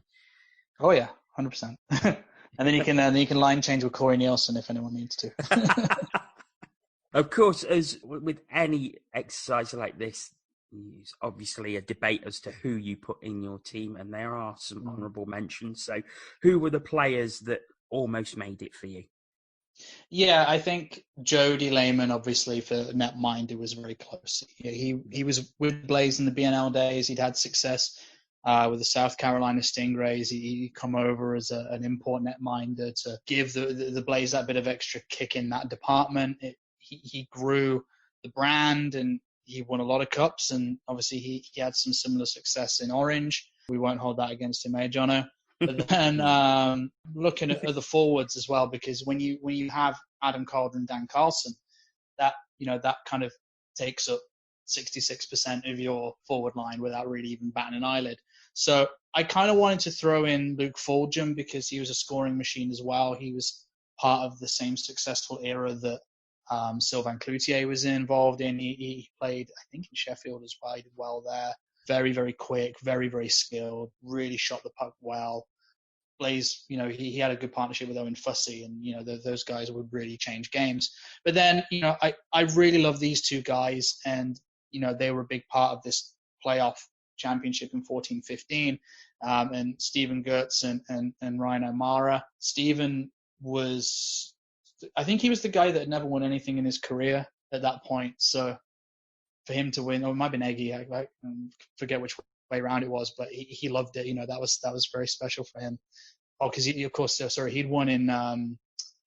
Oh yeah, 100%. And then you can line change with Corey Nielsen if anyone needs to. Of course, as with any exercise like this, there's obviously a debate as to who you put in your team, and there are some honourable mentions. So, who were the players that almost made it for you? Yeah, I think Jody Lehman, obviously, for Netminder was very close. He was with Blaze in the BNL days. He'd had success with the South Carolina Stingrays. He'd come over as an import Netminder to give the Blaze that bit of extra kick in that department. He grew the brand and he won a lot of cups, and obviously he had some similar success in Orange. We won't hold that against him, Jono? But then looking at the forwards as well, because when you have Adam Calder and Dan Carlson, that kind of takes up 66% of your forward line without really even batting an eyelid. So I kind of wanted to throw in Luke Fulgham because he was a scoring machine as well. He was part of the same successful era that Sylvain Cloutier was involved in. He played, I think, in Sheffield as well. He did well there. Very, very quick, very, very skilled, really shot the puck well. Blaze, he had a good partnership with Owen Fussy, and, those guys would really change games. But then, I really love these two guys, and, they were a big part of this playoff championship in 14-15, and Stephen Gertz and Ryan O'Mara. Stephen was, I think he was the guy that had never won anything in his career at that point. So for him to win, or it might have been Eggy, I forget which way around it was, but he loved it. That was very special for him. Oh, because he'd won in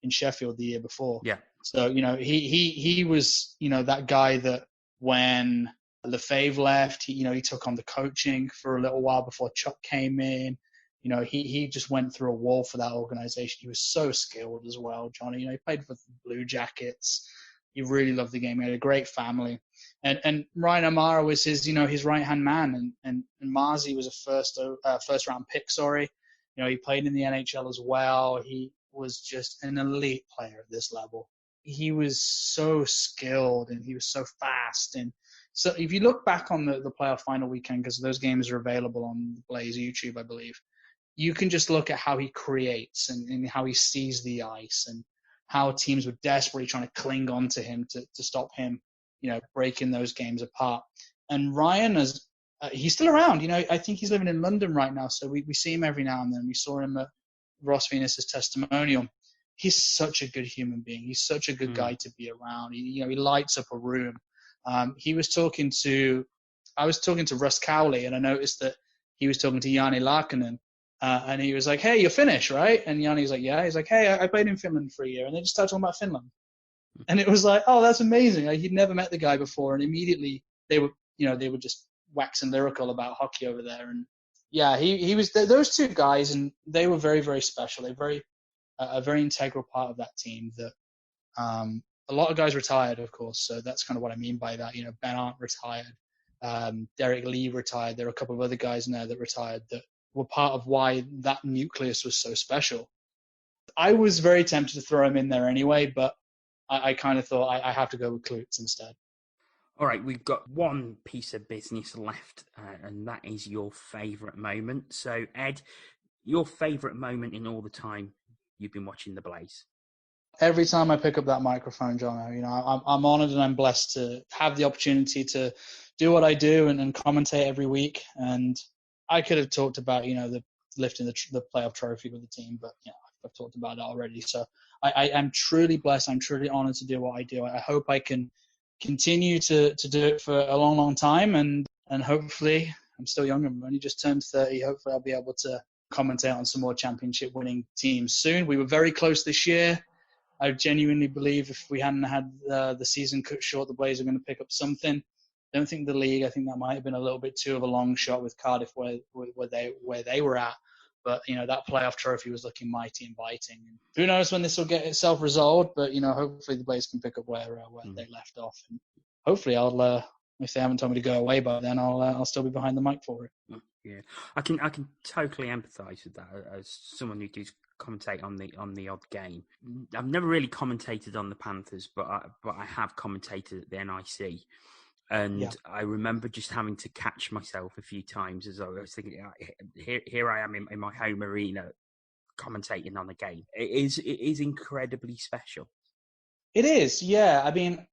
Sheffield the year before. Yeah. So he was that guy that when Lefebvre left, he took on the coaching for a little while before Chuck came in. He just went through a wall for that organization. He was so skilled as well, Johnny. He played for the Blue Jackets. He really loved the game. He had a great family. And Ryan O'Mara was his right-hand man. And Marzi was a first-round pick, sorry. He played in the NHL as well. He was just an elite player at this level. He was so skilled and he was so fast. And so if you look back on the playoff final weekend, because those games are available on Blaze YouTube, I believe, you can just look at how he creates and how he sees the ice and how teams were desperately trying to cling on to him to stop him, breaking those games apart. And Ryan he's still around. I think he's living in London right now, so we see him every now and then. We saw him at Ross Venus's testimonial. He's such a good human being. He's such a good guy to be around. He lights up a room. I was talking to Russ Cowley, and I noticed that he was talking to Jani Larkinen, and he was like, "Hey, you're Finnish, right?" And Jani's like, "Yeah." He's like, "Hey, I played in Finland for a year," and they just started talking about Finland. And it was like, "Oh, that's amazing!" He'd never met the guy before, and immediately they were just waxing lyrical about hockey over there. And yeah, he was those two guys, and they were very, very special. They're a very integral part of that team. That a lot of guys retired, of course, so that's kind of what I mean by that. Ben Arndt retired, Derek Lee retired. There are a couple of other guys in there that retired that were part of why that nucleus was so special. I was very tempted to throw him in there anyway, but I kind of thought I have to go with Klutz instead. All right, we've got one piece of business left, and that is your favourite moment. So, Ed, your favourite moment in all the time you've been watching the Blaze? Every time I pick up that microphone, John, I'm honoured and I'm blessed to have the opportunity to do what I do and commentate every week. And I could have talked about, the lifting the playoff trophy with the team, but I've talked about that already. So I am truly blessed. I'm truly honoured to do what I do. I hope I can continue to do it for a long, long time. And hopefully, I'm still young. I'm only just turned 30. Hopefully I'll be able to commentate on some more championship winning teams soon. We were very close this year. I genuinely believe if we hadn't had the season cut short, the Blaze are going to pick up something. I don't think the league, I think that might have been a little bit too of a long shot with Cardiff where they were at. But, that playoff trophy was looking mighty inviting. And who knows when this will get itself resolved, but, hopefully the Blaze can pick up where they left off. And hopefully if they haven't told me to go away by then, I'll still be behind the mic for it. Yeah, I can totally empathise with that as someone who does commentate on the odd game. I've never really commentated on the Panthers, but I have commentated at the NIC, and I remember just having to catch myself a few times as I was thinking, here I am in my home arena commentating on a game. It is incredibly special. It is, yeah. I mean,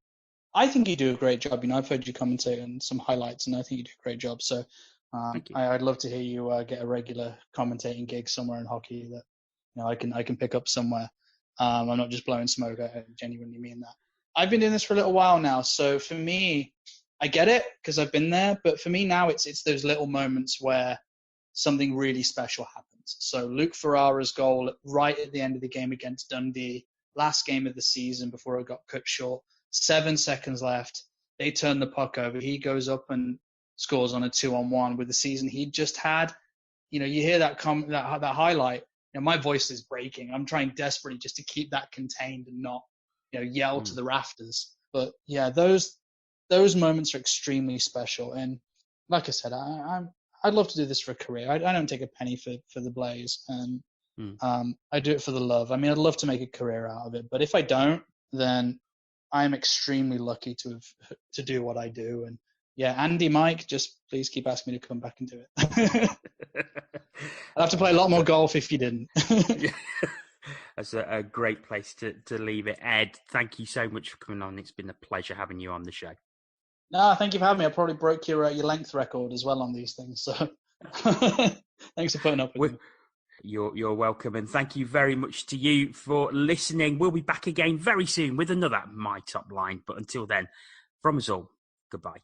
I think you do a great job. You know, I've heard you commentate on some highlights, and I think you do a great job. So I'd love to hear you get a regular commentating gig somewhere in hockey that I can pick up somewhere. I'm not just blowing smoke. I genuinely mean that. I've been doing this for a little while now, so for me, I get it because I've been there. But for me now, it's those little moments where something really special happens. So Luke Ferrara's goal right at the end of the game against Dundee, last game of the season before it got cut short. 7 seconds left. They turn the puck over. He goes up and scores on a 2-on-1 with the season he just had. You hear that that highlight. My voice is breaking. I'm trying desperately just to keep that contained and not, yell to the rafters. But yeah, those moments are extremely special. And like I said, I'd love to do this for a career. I don't take a penny for the Blaze, and I do it for the love. I mean, I'd love to make a career out of it, but if I don't, then I'm extremely lucky to do what I do. And yeah, Andy, Mike, just please keep asking me to come back and do it. I'd have to play a lot more golf if you didn't. That's a great place to leave it. Ed, thank you so much for coming on. It's been a pleasure having you on the show. No, thank you for having me. I probably broke your length record as well on these things. So thanks for putting up with me. You're welcome, and thank you very much to you for listening. We'll be back again very soon with another My Top Line. But until then, from us all, goodbye.